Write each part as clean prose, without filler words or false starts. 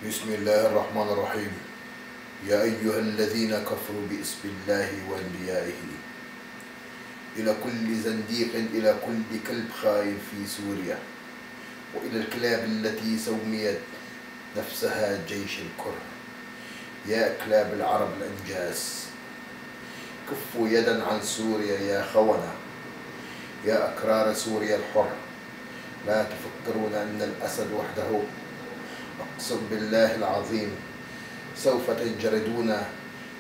بسم الله الرحمن الرحيم. يا أيها الذين كفروا باسم الله وأنبيائه إلى كل زنديق، إلى كل كلب خائن في سوريا، وإلى الكلاب التي سميت نفسها جيش الكره، يا كلاب العرب الأنجاس، كفوا يدا عن سوريا يا خونة، يا أكرار سوريا الحر. لا تفكرون أن الأسد وحده، أقسم بالله العظيم سوف تنجردون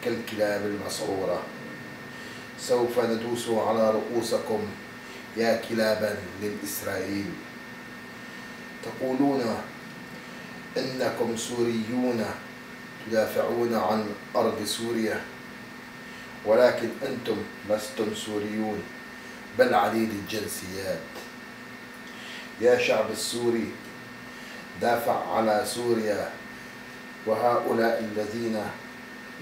كالكلاب المسعورة. سوف ندوس على رؤوسكم يا كلابا للإسرائيل. تقولون إنكم سوريون تدافعون عن أرض سوريا، ولكن أنتم لستم سوريون بل عديد الجنسيات. يا شعب السوري، دافع على سوريا، وهؤلاء الذين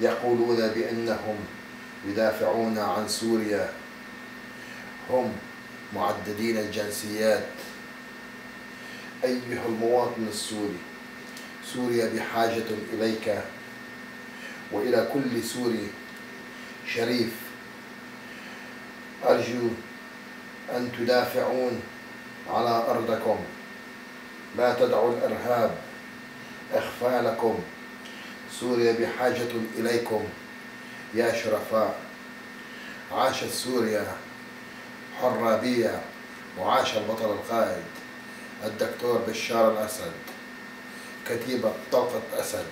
يقولون بأنهم يدافعون عن سوريا هم معددين الجنسيات. أيها المواطن السوري، سوريا بحاجة إليك وإلى كل سوري شريف. أرجو أن تدافعون على أرضكم، لا تدعوا الإرهاب إخفالكم. سوريا بحاجة إليكم يا شرفاء. عاشت سوريا حرابية، وعاش البطل القائد الدكتور بشار الأسد، كتيبة طلقة أسد.